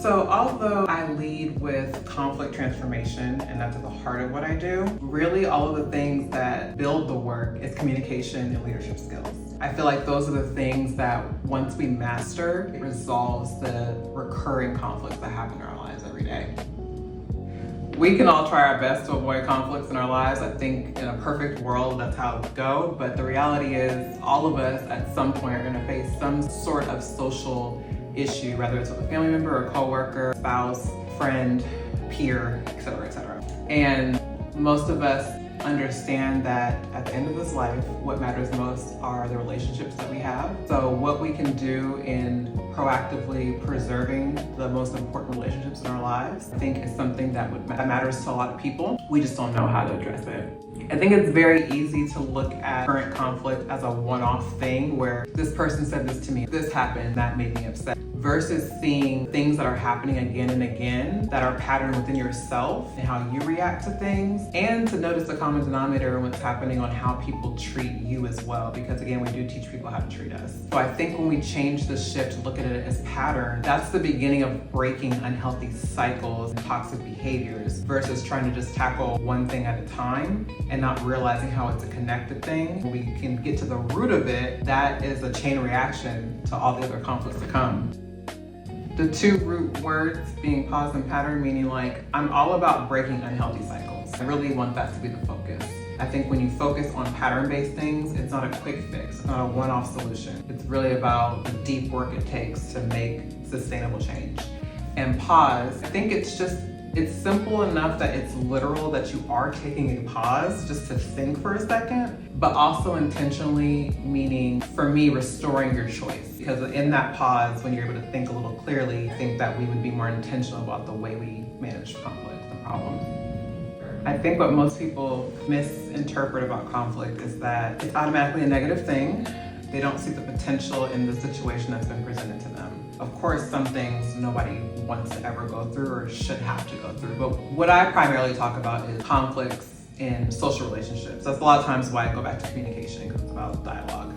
So although I lead with conflict transformation, and that's at the heart of what I do, really all of the things that build the work is communication and leadership skills. I feel like those are the things that once we master, it resolves the recurring conflicts that happen in our lives every day. We can all try our best to avoid conflicts in our lives. I think in a perfect world, that's how it would go. But the reality is all of us at some point are gonna face some sort of social issue, whether it's with a family member, a coworker, spouse, friend, peer, et cetera, et cetera. And most of us understand that at the end of this life, what matters most are the relationships that we have. So what we can do in proactively preserving the most important relationships in our lives, I think is something that matters to a lot of people. We just don't know how to address it. I think it's very easy to look at current conflict as a one-off thing where this person said this to me, this happened, that made me upset, versus seeing things that are happening again and again that are patterned within yourself and how you react to things, and to notice the common denominator in what's happening on how people treat you as well, because again, we do teach people how to treat us. So I think when we change the shift to look at it as pattern, that's the beginning of breaking unhealthy cycles and toxic behaviors versus trying to just tackle one thing at a time and not realizing how it's a connected thing. When we can get to the root of it, that is a chain reaction to all the other conflicts to come. The two root words being pause and pattern, meaning like, I'm all about breaking unhealthy cycles. I really want that to be the focus. I think when you focus on pattern-based things, it's not a quick fix, it's not a one-off solution. It's really about the deep work it takes to make sustainable change. And pause, I think it's simple enough that it's literal, that you are taking a pause just to think for a second, but also intentionally, meaning for me, restoring your choice. Because in that pause, when you're able to think a little clearly, I think that we would be more intentional about the way we manage conflicts and problems. I think what most people misinterpret about conflict is that it's automatically a negative thing. They don't see the potential in the situation that's been presented to them. Of course, some things nobody wants to ever go through or should have to go through. But what I primarily talk about is conflicts in social relationships. That's a lot of times why I go back to communication, because it's about dialogue.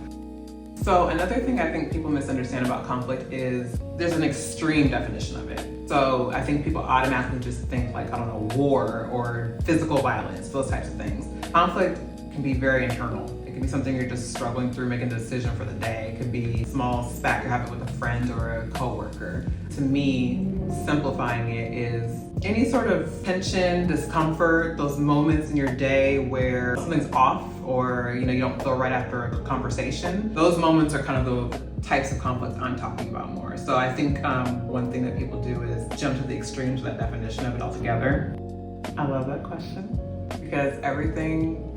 So another thing I think people misunderstand about conflict is there's an extreme definition of it. So I think people automatically just think like, I don't know, war or physical violence, those types of things. Conflict can be very internal. It can be something you're just struggling through making a decision for the day. It could be a small spat you're having with a friend or a coworker. To me, simplifying it is any sort of tension, discomfort, those moments in your day where something's off or you don't feel right after a conversation. Those moments are kind of the types of conflict I'm talking about more. So I think one thing that people do is jump to the extremes of that definition of it altogether. I love that question because everything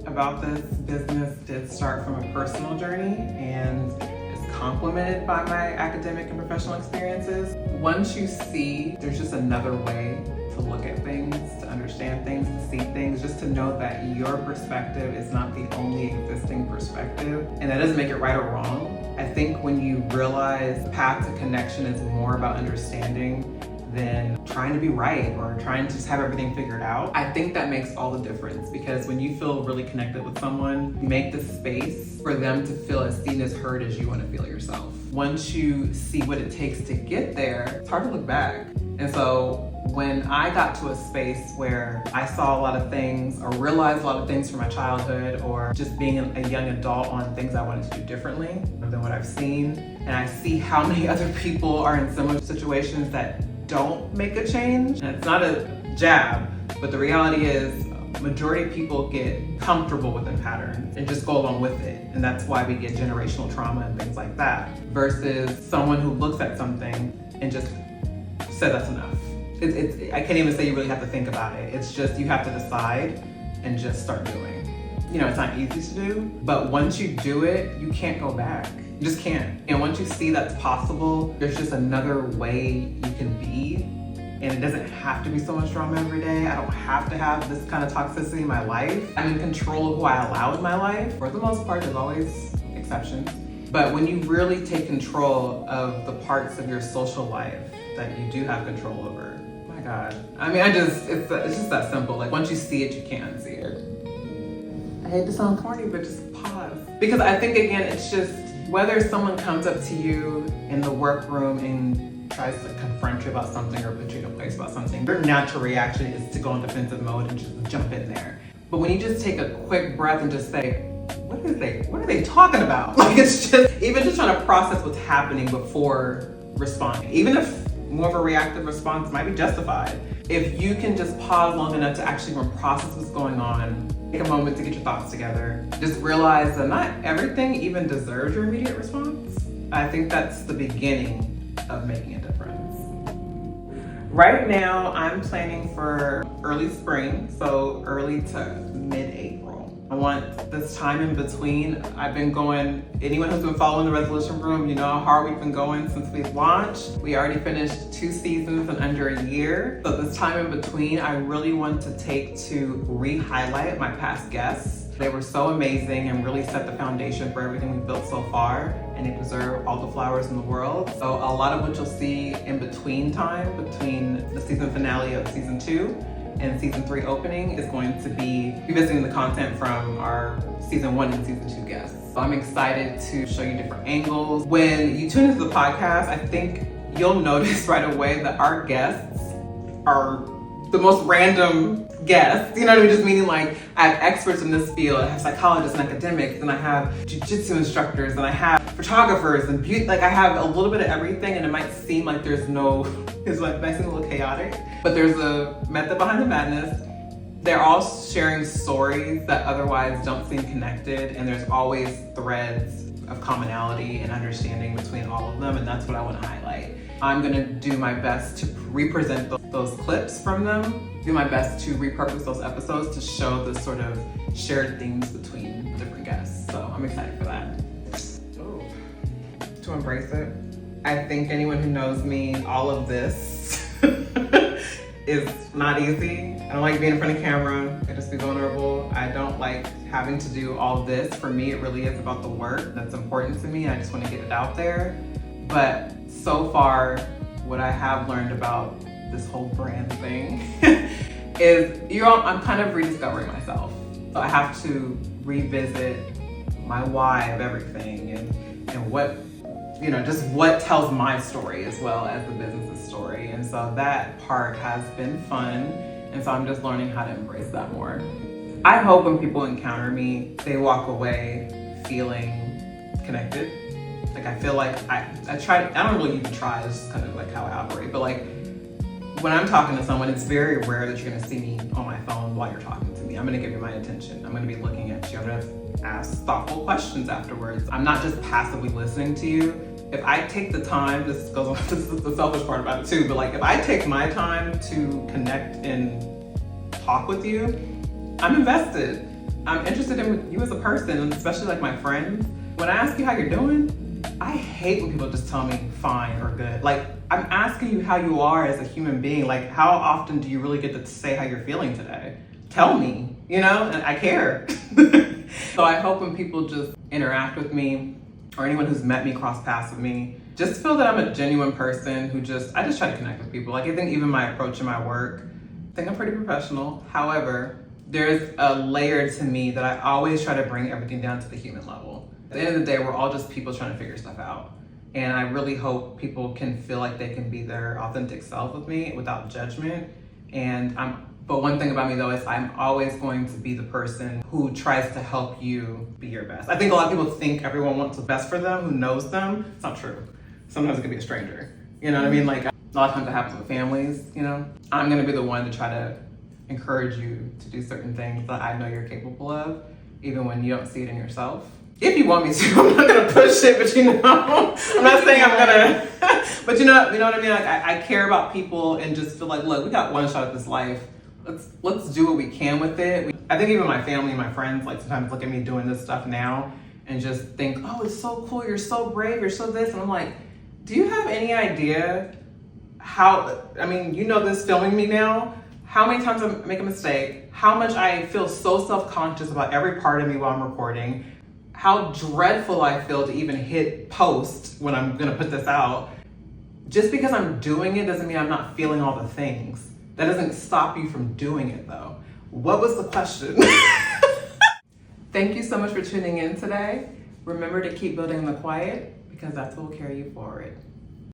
about this business did start from a personal journey and is complemented by my academic and professional experiences. Once you see there's just another way to look at things, to understand things, to see things, just to know that your perspective is not the only existing perspective, and that doesn't make it right or wrong. I think when you realize the path to connection is more about understanding than trying to be right or trying to just have everything figured out, I think that makes all the difference, because when you feel really connected with someone, you make the space for them to feel as seen, as heard as you want to feel yourself. Once you see what it takes to get there, it's hard to look back. And so when I got to a space where I saw a lot of things or realized a lot of things from my childhood or just being a young adult on things I wanted to do differently than what I've seen, and I see how many other people are in similar situations that don't make a change. And it's not a jab, but the reality is majority of people get comfortable with a pattern and just go along with it. And that's why we get generational trauma and things like that, versus someone who looks at something and just said that's enough. I can't even say you really have to think about it. It's just you have to decide and just start doing. It's not easy to do, but once you do it, you can't go back. You just can't. And once you see that's possible, there's just another way you can be. And it doesn't have to be so much drama every day. I don't have to have this kind of toxicity in my life. I'm in control of who I allow in my life. For the most part, there's always exceptions. But when you really take control of the parts of your social life that you do have control over, my God. I mean, it's just that simple. Like once you see it, you can't unsee it. I hate to sound corny, but just pause. Because I think again, it's just whether someone comes up to you in the workroom and tries to confront you about something or put you in a place about something, your natural reaction is to go in defensive mode and just jump in there. But when you just take a quick breath and just say, what are they talking about? Like, it's just, even just trying to process what's happening before responding. Even if more of a reactive response might be justified, if you can just pause long enough to actually process what's going on, take a moment to get your thoughts together, just realize that not everything even deserves your immediate response. I think that's the beginning of making a difference. Right now, I'm planning for early spring, so early to mid-April. I want this time in between. I've been going, anyone who's been following the resolution room, you know how hard we've been going since we've launched. We already finished 2 seasons in under a year. So this time in between, I really want to take to re-highlight my past guests. They were so amazing and really set the foundation for everything we've built so far, and they deserve all the flowers in the world. So a lot of what you'll see in between time, between the season finale of season 2 and season 3 opening, is going to be revisiting the content from our season 1 and season 2 guests. So I'm excited to show you different angles. When you tune into the podcast, I think you'll notice right away that our guests are the most random guests. You know what I mean? Just meaning like, I have experts in this field, I have psychologists and academics, and I have jiu-jitsu instructors, and I have photographers and beauty. Like, I have a little bit of everything, and it might seem like it might seem a little chaotic, but there's a method behind the madness. They're all sharing stories that otherwise don't seem connected, and there's always threads of commonality and understanding between all of them, and that's what I want to highlight. I'm gonna do my best to represent those clips from them, do my best to repurpose those episodes to show the sort of shared themes between different guests. So I'm excited for that. Ooh. To embrace it. I think anyone who knows me, all of this is not easy. I don't like being in front of camera. I just be vulnerable. I don't like having to do all this. For me, it really is about the work that's important to me. I just want to get it out there. But so far, what I have learned about this whole brand thing is I'm kind of rediscovering myself. So I have to revisit my why of everything and what, just what tells my story as well as the business's story. And so that part has been fun. And so I'm just learning how to embrace that more. I hope when people encounter me, they walk away feeling connected. Like, I feel like I don't really even try, it's just kind of like how I operate. But like, when I'm talking to someone, it's very rare that you're gonna see me on my phone while you're talking to me. I'm gonna give you my attention. I'm gonna be looking at you. I'm gonna ask thoughtful questions afterwards. I'm not just passively listening to you. If I take the time, this is the selfish part about it too, but like, if I take my time to connect and talk with you, I'm invested. I'm interested in you as a person, and especially like my friends. When I ask you how you're doing, I hate when people just tell me fine or good. Like, I'm asking you how you are as a human being. Like, how often do you really get to say how you're feeling today? Tell me, and I care. So I hope when people just interact with me, or anyone who's met me, cross paths with me, just feel that I'm a genuine person I just try to connect with people. Like, I think even my approach in my work, I think I'm pretty professional. However, there's a layer to me that I always try to bring everything down to the human level. At the end of the day, we're all just people trying to figure stuff out. And I really hope people can feel like they can be their authentic self with me without judgment. But one thing about me though is I'm always going to be the person who tries to help you be your best. I think a lot of people think everyone wants the best for them, who knows them. It's not true. Sometimes it could be a stranger. You know what I mean? Like, a lot of times it happens with families, I'm gonna be the one to try to encourage you to do certain things that I know you're capable of, even when you don't see it in yourself. If you want me to, I'm not gonna push it, but I'm not saying I'm gonna, but you know what I mean? Like, I care about people and just feel like, look, we got one shot at this life. Let's do what we can with it. I think even my family and my friends like sometimes look at me doing this stuff now and just think, oh, it's so cool, you're so brave, you're so this. And I'm like, do you have any idea this filming me now, how many times I make a mistake, how much I feel so self-conscious about every part of me while I'm recording, how dreadful I feel to even hit post when I'm gonna put this out. Just because I'm doing it doesn't mean I'm not feeling all the things. That doesn't stop you from doing it though. What was the question? Thank you so much for tuning in today. Remember to keep building in the quiet, because that's what will carry you forward.